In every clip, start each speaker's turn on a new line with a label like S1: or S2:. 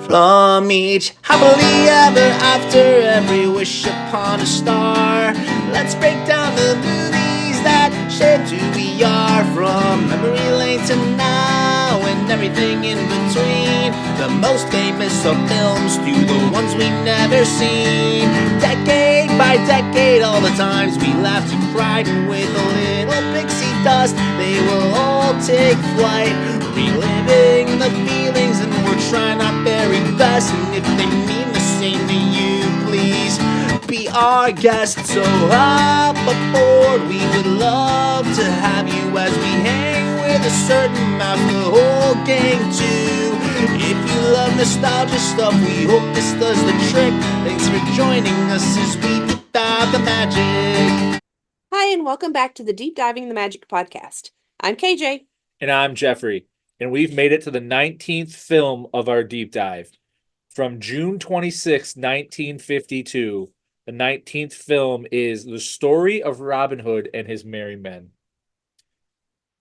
S1: From each happily ever after, every wish upon a star. Let's break down the movies that shaped who we are. From memory lane to now and everything in between. The most famous of films to the ones we've never seen. Decade by decade, all the times we laughed and cried. And with a little pixie dust, they will all take flight. Reliving the feelings, and we're trying our very best. And if they mean the same to you, please be our guest. So hop aboard, we would love to have you as we hang with a certain mouth, the whole gang too. If you love nostalgia stuff, we hope this does the trick. Thanks for joining us as we deep dive the magic.
S2: Hi, and welcome back to the Deep Diving the Magic podcast. I'm KJ.
S3: And I'm Jeffrey. And we've made it to the 19th film of our deep dive. From June 26, 1952, the 19th film is The Story of Robin Hood and His Merry Men.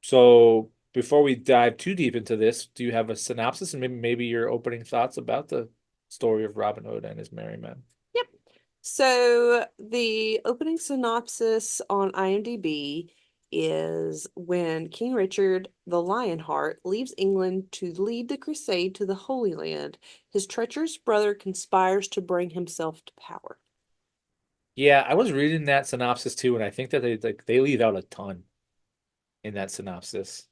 S3: So before we dive too deep into this, do you have a synopsis and maybe your opening thoughts about the story of Robin Hood and His Merry Men?
S2: Yep. So the opening synopsis on IMDb is when King Richard the Lionheart leaves England to lead the crusade to the Holy Land, his treacherous brother conspires to bring himself to power.
S3: Yeah, I was reading that synopsis too, and I think that they leave out a ton in that synopsis.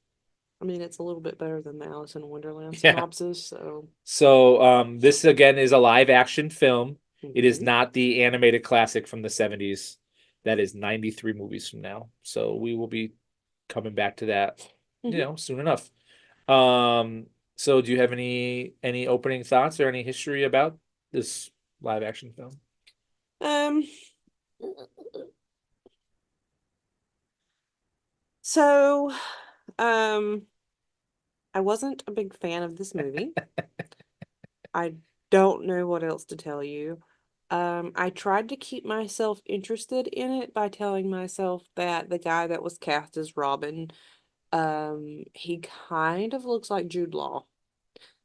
S2: I mean, it's a little bit better than the Alice in Wonderland
S3: Yeah.
S2: synopsis, so.
S3: So this again is a live action film. It is
S2: Mhm.
S3: not the animated classic from the 70s. That is 93 movies from now. So we will be coming back to that, soon enough. So do you have any opening thoughts or any history about this live action film?
S2: So, I wasn't a big fan of this movie. I don't know what else to tell you. I tried to keep myself interested in it by telling myself that the guy that was cast as Robin, he kind of looks like Jude Law.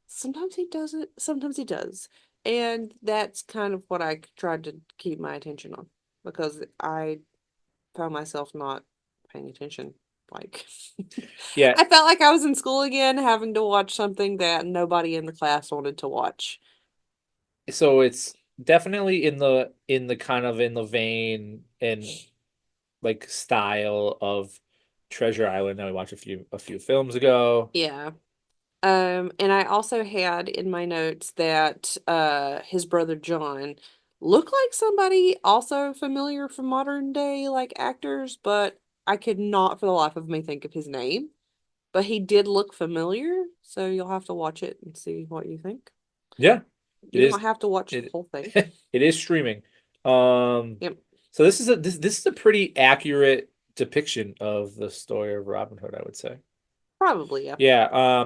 S2: Sometimes he doesn't, sometimes he does. And that's kind of what I tried to keep my attention on because I found myself not paying attention. Like,
S3: Yeah.
S2: I felt like I was in school again, having to watch something that nobody in the class wanted to watch.
S3: So it's definitely in the kind of in the vein and like style of Treasure Island that we watched a few films ago.
S2: Yeah. And I also had in my notes that his brother John looked like somebody also familiar from modern day like actors, but I could not for the life of me think of his name. But he did look familiar, so you'll have to watch it and see what you think.
S3: Yeah, it
S2: You
S3: is.
S2: don't have to watch the
S3: It
S2: whole thing.
S3: it is streaming. Um,
S2: Yep.
S3: so this is a pretty accurate depiction of the story of Robin Hood, I would say.
S2: Probably, yeah.
S3: Yeah.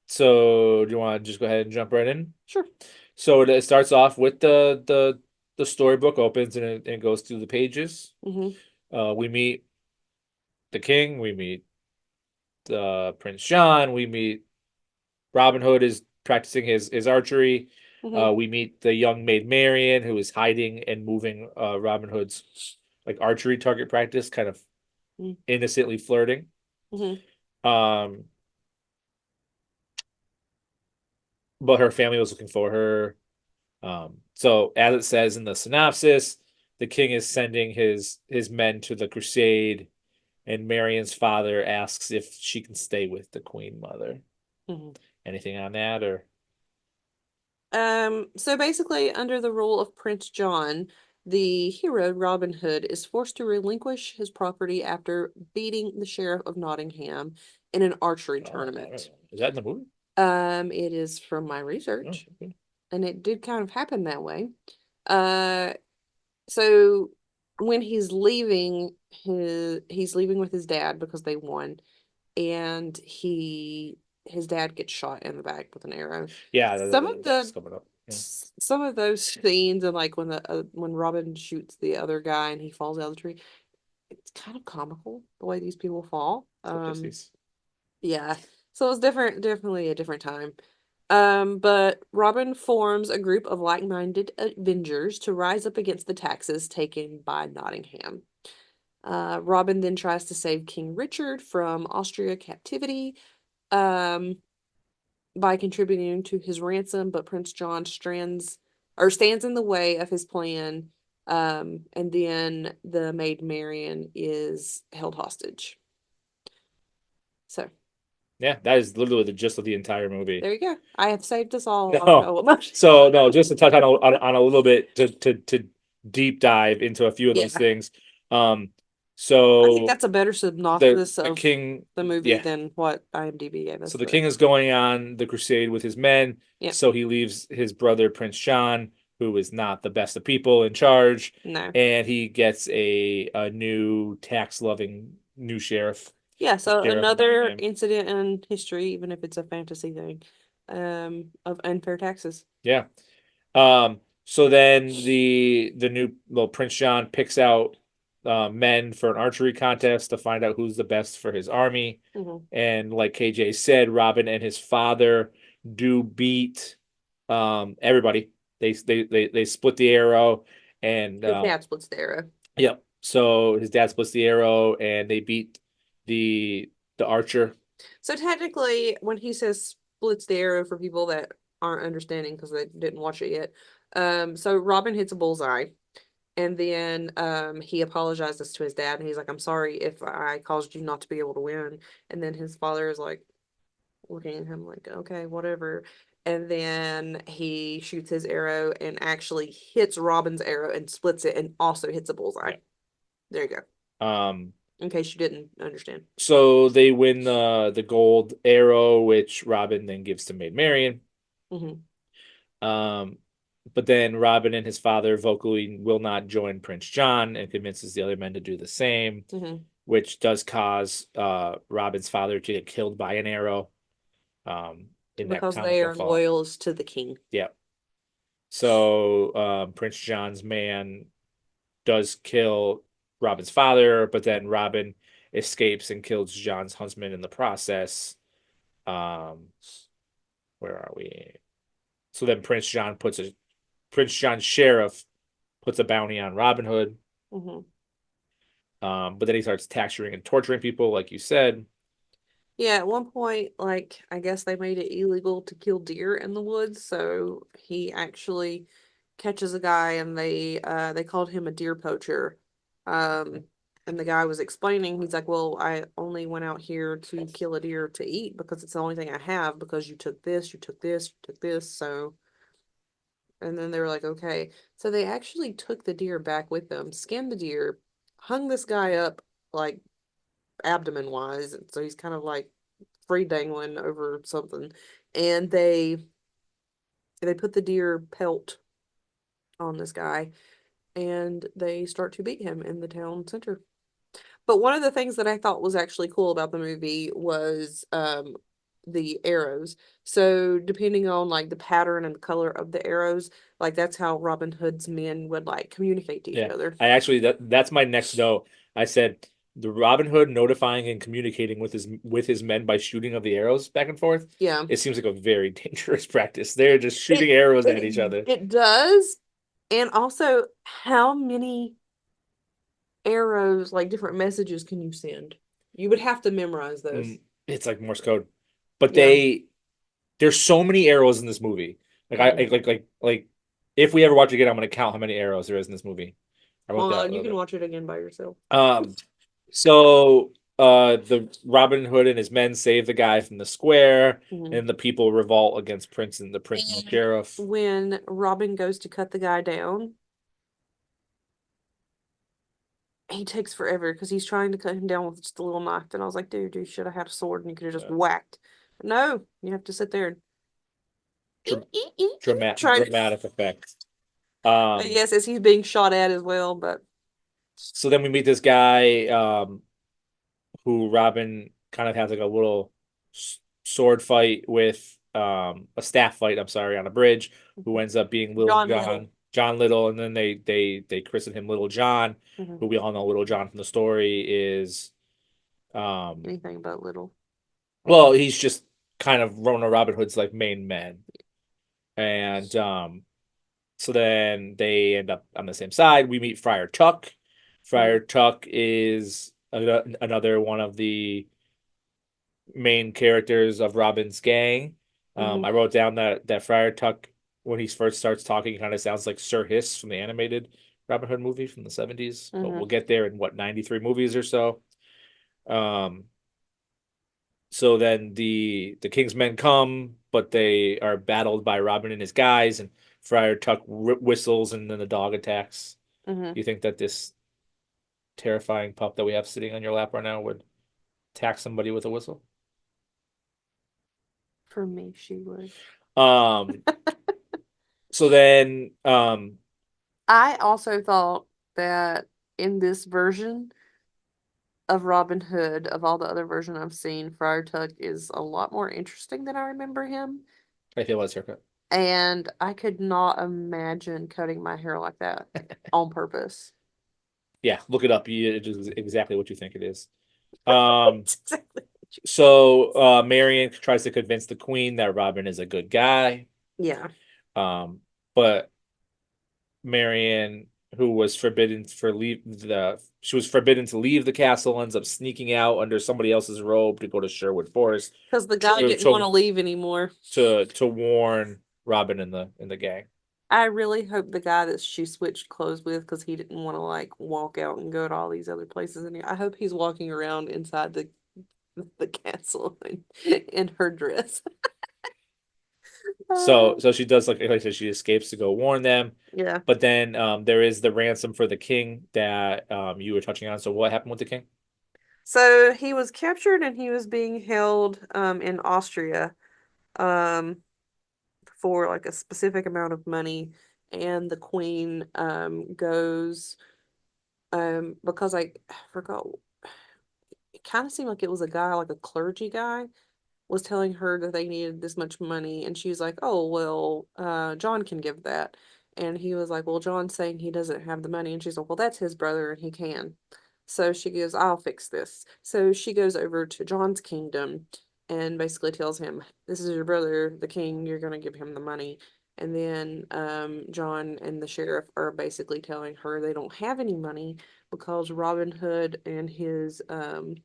S3: So do you want to just go ahead and jump right in?
S2: Sure.
S3: So it starts off with the storybook opens and it goes through the pages. We meet the king. We meet Prince John. We meet Robin Hood is practicing his archery. We meet the young maid Marian, who is hiding and moving Robin Hood's like archery target practice, kind of innocently flirting. Um, but her family was looking for her. So as it says in the synopsis, the king is sending his men to the crusade, and Marian's father asks if she can stay with the Queen Mother. Anything on that or?
S2: So basically, under the rule of Prince John, the hero Robin Hood is forced to relinquish his property after beating the Sheriff of Nottingham in an archery tournament.
S3: Is that in the movie?
S2: It is from my research,
S3: Okay.
S2: and it did kind of happen that way. So when he's leaving he's leaving with his dad because they won, and his dad gets shot in the back with an arrow.
S3: Yeah,
S2: That's
S3: coming up. Yeah.
S2: Some of those scenes, and like when Robin shoots the other guy and he falls out of the tree, it's kind of comical the way these people fall. Yeah, so it was definitely a different time. But Robin forms a group of like-minded Avengers to rise up against the taxes taken by Nottingham. Robin then tries to save King Richard from Austria captivity by contributing to his ransom, but Prince John stands in the way of his plan. And then the maid Marian is held hostage. So
S3: Yeah, that is literally the gist of the entire movie.
S2: there you go. I have saved us all
S3: No. So no, just to touch on a little bit to deep dive into a few of those things. So
S2: I think that's a better synopsis
S3: the
S2: of
S3: king,
S2: the movie
S3: yeah.
S2: than what IMDb gave us.
S3: So the king is going on the crusade with his men.
S2: Yeah.
S3: So he leaves his brother Prince John, who is not the best of people, in charge.
S2: No.
S3: And he gets a new tax-loving new sheriff.
S2: Yeah, so
S3: Sheriff
S2: another
S3: Nottingham.
S2: incident in history, even if it's a fantasy thing, of unfair taxes.
S3: Yeah. So then the new Prince John picks out men for an archery contest to find out who's the best for his army. And like KJ said, Robin and his father do beat everybody. They split the arrow, and
S2: His dad splits the arrow.
S3: Yep. So his dad splits the arrow, and they beat the archer.
S2: So technically, when he says splits the arrow, for people that aren't understanding because they didn't watch it yet, so Robin hits a bullseye, and then he apologizes to his dad, and he's like, "I'm sorry if I caused you not to be able to win." And then his father is like looking at him like, "Okay, whatever." And then he shoots his arrow and actually hits Robin's arrow and splits it, and also hits a bullseye.
S3: Yeah.
S2: There you go. In case you didn't understand.
S3: So they win the gold arrow, which Robin then gives to Maid Marian. But then Robin and his father vocally will not join Prince John and convinces the other men to do the same, which does cause Robin's father to get killed by an arrow.
S2: Because they are loyal to the king.
S3: Yeah. So Prince John's man does kill Robin's father, but then Robin escapes and kills John's husband in the process. Where are we? So then Prince John's sheriff puts a bounty on Robin Hood. But then he starts taxing and torturing people, like you said.
S2: Yeah, at one point, like, I guess they made it illegal to kill deer in the woods, so he actually catches a guy, and they called him a deer poacher. And the guy was explaining, he's like, "Well, I only went out here to kill a deer to eat because it's the only thing I have, because you took this, you took this, you took this, so..." And then they were like, "Okay." So they actually took the deer back with them, skinned the deer, hung this guy up, like, abdomen wise, so he's kind of like free dangling over something, and they put the deer pelt on this guy, and they start to beat him in the town center. But one of the things that I thought was actually cool about the movie was the arrows. So depending on like the pattern and the color of the arrows, like that's how Robin Hood's men would like communicate to each other.
S3: I actually that's my next note. I said the Robin Hood notifying and communicating with his men by shooting of the arrows back and forth.
S2: Yeah.
S3: It seems like a very dangerous practice. They're just shooting arrows at each other.
S2: It does. And also, how many arrows, like different messages, can you send? You would have to memorize those.
S3: It's like Morse code. But there's so many arrows in this movie. Like if we ever watch it again, I'm gonna count how many arrows there is in this movie.
S2: You can watch it again by yourself.
S3: So the Robin Hood and his men save the guy from the square, and the people revolt against Prince and the sheriff.
S2: When Robin goes to cut the guy down, he takes forever because he's trying to cut him down with just a little knife. And I was like, dude, you should have had a sword and you could have just whacked. No, you have to sit there and
S3: dramatic effect.
S2: yes, as he's being shot at as well. But
S3: so then we meet this guy who Robin kind of has like a little sword fight with, a staff fight, I'm sorry, on a bridge, who ends up being Little John Little, and then they christen him Little John, who we all know Little John from the story is
S2: anything but little.
S3: Well, he's just kind of one of Robin Hood's like main men. And so then they end up on the same side. We meet Friar Tuck. Friar Tuck is another one of the main characters of Robin's gang. I wrote down that Friar Tuck, when he first starts talking, kind of sounds like Sir Hiss from the animated Robin Hood movie from the 70s. But we'll get there in 93 movies or so. So then the King's men come, but they are battled by Robin and his guys, and Friar Tuck whistles, and then the dog attacks. You think that this terrifying pup that we have sitting on your lap right now would attack somebody with a whistle?
S2: For me, she would.
S3: So then,
S2: I also thought that in this version of Robin Hood, of all the other version I've seen, Friar Tuck is a lot more interesting than I remember him.
S3: I feel his haircut.
S2: And I could not imagine cutting my hair like that on purpose.
S3: Yeah, look it up. It is exactly what you think it is.
S2: Exactly.
S3: So Marion tries to convince the queen that Robin is a good guy.
S2: Yeah.
S3: But Marion, who was forbidden she was forbidden to leave the castle, ends up sneaking out under somebody else's robe to go to Sherwood Forest
S2: Because the guy didn't want to leave anymore.
S3: To warn Robin and the gang.
S2: I really hope the guy that she switched clothes with, because he didn't want to like walk out and go to all these other places, and I hope he's walking around inside the castle in her dress.
S3: So she does, like I said, she escapes to go warn them.
S2: Yeah.
S3: But then there is the ransom for the king that you were touching on. So what happened with the king?
S2: So he was captured and he was being held in Austria for like a specific amount of money, and the queen goes because I forgot, it kind of seemed like it was a guy, like a clergy guy, was telling her that they needed this much money, and she was like, oh well, John can give that. And he was like, well, John's saying he doesn't have the money. And she's like, well, that's his brother and he can. So she goes, I'll fix this. So she goes over to John's kingdom and basically tells him, this is your brother, the king, you're gonna give him the money. And then John and the sheriff are basically telling her they don't have any money because Robin Hood and his merry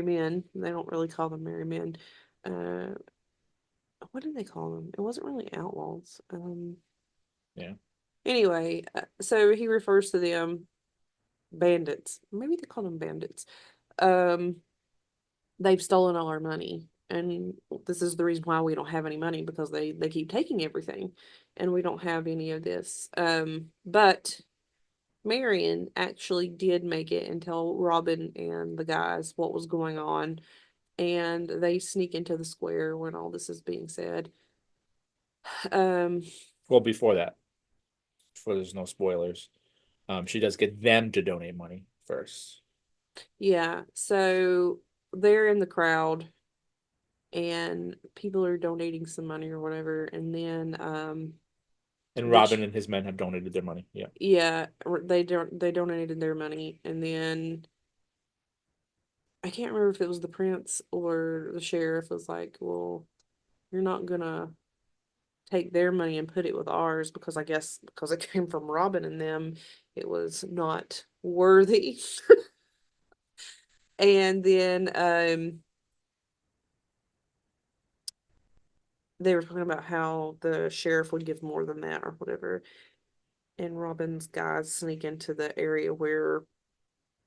S2: men, they don't really call them merry men. What did they call them? It wasn't really outlaws.
S3: Yeah.
S2: Anyway, so he refers to them bandits. Maybe they call them bandits. They've stolen all our money, and this is the reason why we don't have any money, because they keep taking everything, and we don't have any of this. But Marion actually did make it and tell Robin and the guys what was going on, and they sneak into the square when all this is being said.
S3: Well, before there's no spoilers, she does get them to donate money first.
S2: Yeah, so they're in the crowd and people are donating some money or whatever, and then
S3: and Robin and his men have donated their money. Yeah.
S2: Yeah, they donated their money, and then I can't remember if it was the prince or the sheriff was like, well, you're not gonna take their money and put it with ours, because I guess because it came from Robin and them, it was not worthy. And then they were talking about how the sheriff would give more than that or whatever. And Robin's guys sneak into the area where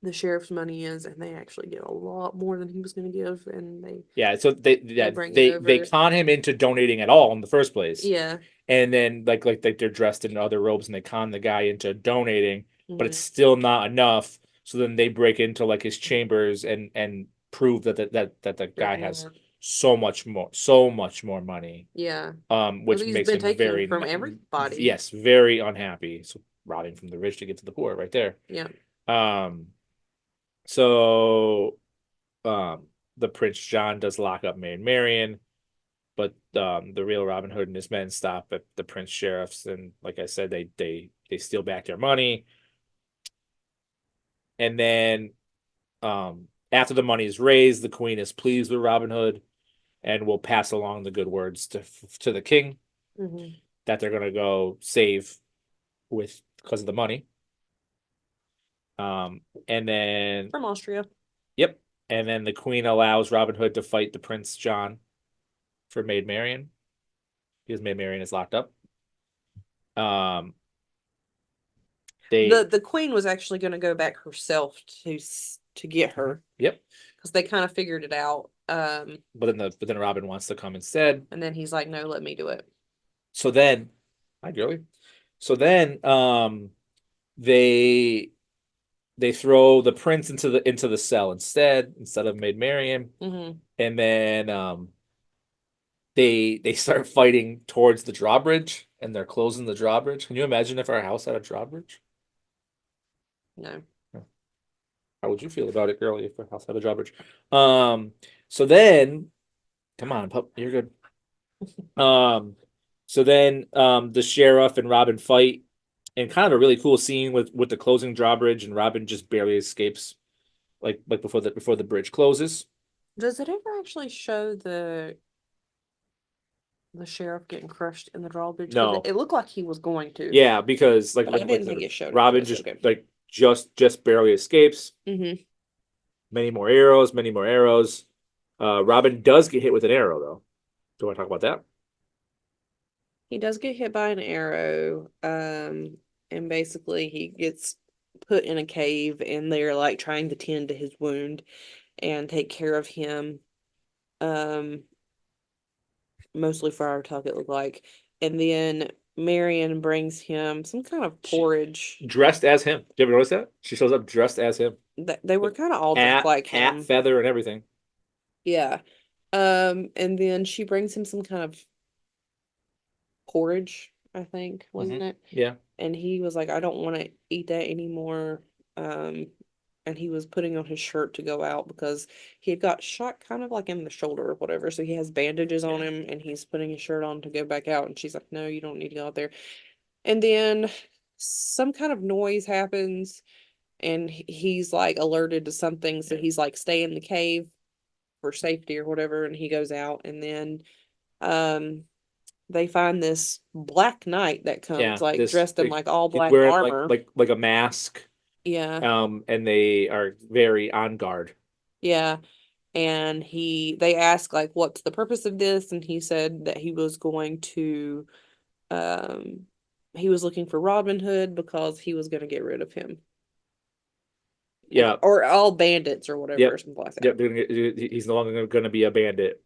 S2: the sheriff's money is, and they actually get a lot more than he was going to give, and
S3: so they con him into donating at all in the first place.
S2: Yeah.
S3: And then like they're dressed in other robes and they con the guy into donating, but it's still not enough. So then they break into like his chambers and prove that the guy has so much more money.
S2: Yeah.
S3: Which makes him very
S2: from everybody.
S3: Yes, very unhappy. So robbing from the rich to get to the poor, right there.
S2: Yeah.
S3: So the Prince John does lock up Marion, but the real Robin Hood and his men stop at the Prince Sheriff's, and like I said, they steal back their money. And then after the money is raised, the queen is pleased with Robin Hood. and will pass along the good words to the king that they're gonna go save with because of the money. And then
S2: From Austria.
S3: Yep. And then the queen allows Robin Hood to fight the Prince John for Maid Marian because Maid Marian is locked up. Um, they
S2: The queen was actually going to go back herself to get her.
S3: Yep.
S2: Because they kind of figured it out.
S3: But then Robin wants to come instead.
S2: And then he's like, "No, let me do it."
S3: So then, hi girly. So then, they throw the prince into the cell instead of Maid Marian, and then they start fighting towards the drawbridge, and they're closing the drawbridge. Can you imagine if our house had a drawbridge?
S2: No.
S3: How would you feel about it, girlie, if our house had a drawbridge? So then, come on, pup, you're good. So then, the sheriff and Robin fight, and kind of a really cool scene with the closing drawbridge, and Robin just barely escapes, like before the bridge closes.
S2: Does it ever actually show the sheriff getting crushed in the drawbridge? 'Cause
S3: No.
S2: it looked like he was going to.
S3: Yeah, because
S2: But I didn't think it showed it to
S3: Robin
S2: us,
S3: just
S2: okay.
S3: like just barely escapes. Many more arrows, many more arrows. Robin does get hit with an arrow, though. Do you want to talk about that?
S2: He does get hit by an arrow, and basically he gets put in a cave, and they're like trying to tend to his wound and take care of him. Mostly friar tuck, it looked like. And then Marion brings him some kind of porridge.
S3: Dressed as him. Did you ever notice that? She shows up dressed as him.
S2: They were kind of all dressed like him.
S3: Hat, feather, and everything.
S2: Yeah. And then she brings him some kind of porridge, I think, wasn't it?
S3: Yeah.
S2: And he was like, I don't want to eat that anymore. And he was putting on his shirt to go out because he had got shot kind of like in the shoulder or whatever. So he has bandages on him, and he's putting his shirt on to go back out. And she's like, no, you don't need to go out there. And then some kind of noise happens, and he's like alerted to something. So he's like, stay in the cave for safety or whatever. And he goes out, and then, they find this black knight that comes dressed in like all black armor.
S3: Like a mask.
S2: Yeah.
S3: And they are very on guard.
S2: Yeah. And they ask like, what's the purpose of this? And he said that he was going to, he was looking for Robin Hood because he was going to get rid of him.
S3: Yeah.
S2: Or all bandits or whatever, or something like that.
S3: Yep. He's no longer going to be a bandit.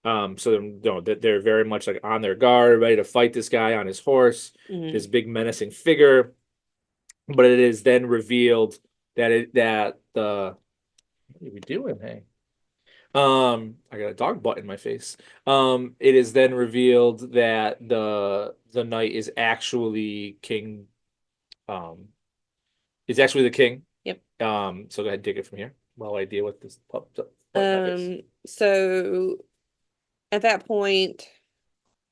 S3: So they're very much like on their guard, ready to fight this guy on his horse, this big menacing figure. But it is then revealed that what are we doing? Hey, I got a dog butt in my face. It is then revealed that the knight is actually King. Is actually the king.
S2: Yep.
S3: So go ahead and take it from here while I deal with this butt in my face.
S2: So at that point,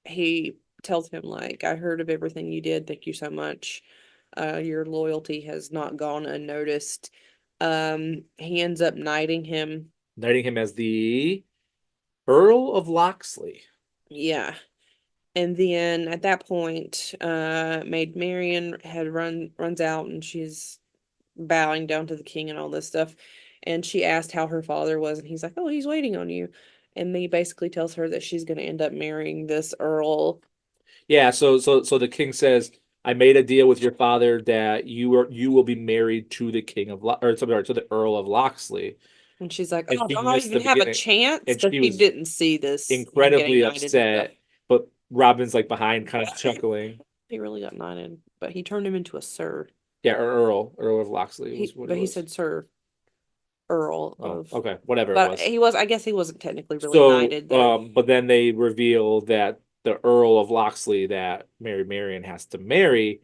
S2: he tells him like, I heard of everything you did. Thank you so much. Your loyalty has not gone unnoticed. He ends up knighting him.
S3: Knighting him as the Earl of Locksley.
S2: Yeah. And then at that point, Maid Marian runs out, and she's bowing down to the king and all this stuff. And she asked how her father was, and he's like, oh, he's waiting on you. And he basically tells her that she's going to end up marrying this earl.
S3: Yeah, so the king says, I made a deal with your father that you will be married to the king of to the Earl of Locksley.
S2: And she's like, oh, don't I even have a chance? But she didn't see this.
S3: Incredibly upset. But Robin's like behind, kind of chuckling.
S2: He really got knighted, but he turned him into a sir.
S3: Yeah, Earl of Locksley.
S2: But he said sir. Earl of.
S3: Okay, whatever
S2: but
S3: it was.
S2: I guess he wasn't technically really knighted though.
S3: But then they reveal that the Earl of Locksley that Merrie Marian has to marry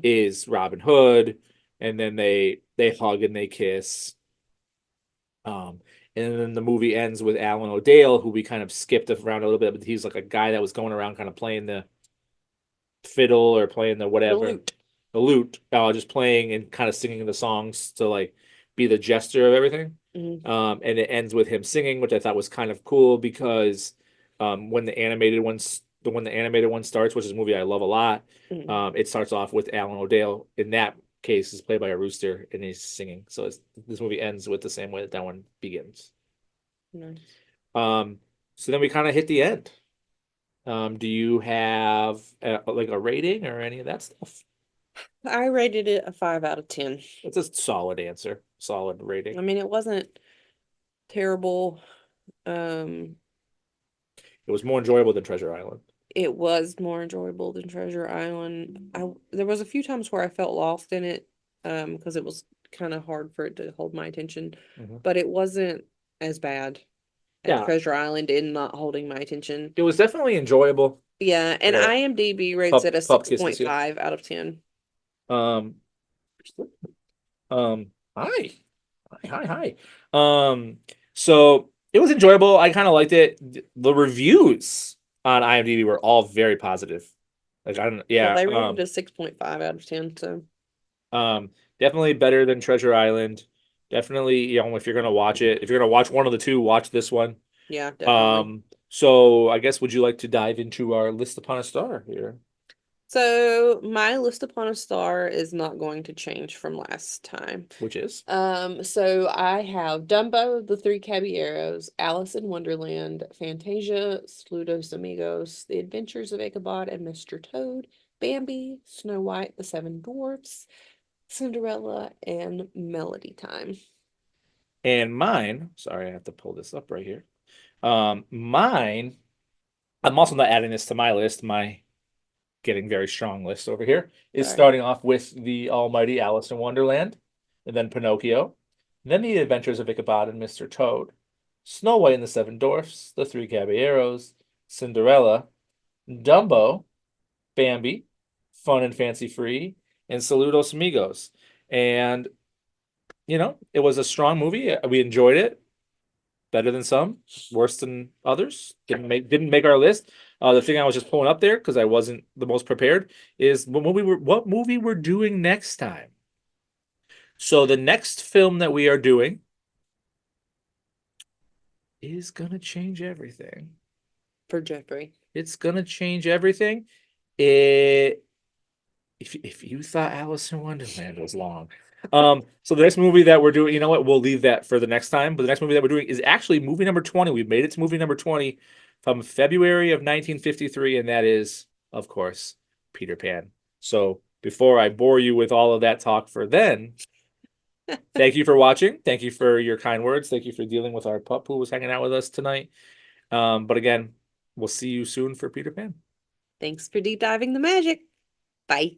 S3: is Robin Hood, and then they hug and they kiss. And then the movie ends with Alan O'Dale, who we kind of skipped around a little bit, but he's like a guy that was going around kind of playing the fiddle or playing the whatever, the lute, just playing and kind of singing the songs to like be the jester of everything. And it ends with him singing, which I thought was kind of cool because when the animated one starts, which is a movie I love a lot, it starts off with Alan O'Dale. In that case, is played by a rooster, and he's singing. So this movie ends with the same way that one begins.
S2: Nice.
S3: So then we kind of hit the end. Do you have like a rating or any of that stuff?
S2: I rated it a 5 out of 10.
S3: It's a solid answer, solid
S2: I
S3: rating.
S2: mean, it wasn't terrible.
S3: It was more enjoyable than Treasure Island.
S2: It was more enjoyable than Treasure Island. There was a few times where I felt lost in it, because it was kind of hard for it to hold my attention, but it wasn't as bad as
S3: Yeah.
S2: Treasure Island in not holding my attention.
S3: It was definitely enjoyable.
S2: Yeah, and
S3: Yeah.
S2: IMDb rates it a
S3: Pup kisses you.
S2: 6.5 out of 10.
S3: Hi. So it was enjoyable. I kind of liked it. The reviews on IMDb were all very positive. Like I don't, yeah.
S2: Well, they rated it a 6.5 out of 10, so
S3: definitely better than Treasure Island. Definitely, you know, if you're gonna watch it, if you're gonna watch one of the two, watch this one.
S2: yeah, definitely.
S3: So I guess would you like to dive into our list upon a star here?
S2: So my list upon a star is not going to change from last time.
S3: Which is?
S2: So I have Dumbo, The Three Caballeros, Alice in Wonderland, Fantasia, Saludos Amigos, The Adventures of Ichabod and Mr. Toad, Bambi, Snow White, The Seven Dwarfs, Cinderella, and Melody Time.
S3: And mine, sorry, I have to pull this up right here. Mine, I'm also not adding this to my list. My getting very strong list over here is starting off with the almighty Alice in Wonderland, and then Pinocchio, and then The Adventures of Ichabod and Mr. Toad, Snow White and the Seven Dwarfs, The Three Caballeros, Cinderella, Dumbo, Bambi, Fun and Fancy Free, and Saludos Amigos. And you know, it was a strong movie. We enjoyed it. Better than some, worse than others. Didn't make our list. The thing I was just pulling up there because I wasn't the most prepared is what movie we're doing next time. So the next film that we are doing is gonna change everything.
S2: For Jeffrey.
S3: It's gonna change everything. If you thought Alice in Wonderland was long. So the next movie that we're doing, you know what? We'll leave that for the next time. But the next movie that we're doing is actually movie number 20. We've made it to movie number 20 from February of 1953, and that is, of course, Peter Pan. So before I bore you with all of that talk for then, thank you for watching. Thank you for your kind words. Thank you for dealing with our pup who was hanging out with us tonight. But again, we'll see you soon for Peter Pan.
S2: Thanks for deep diving the magic. Bye.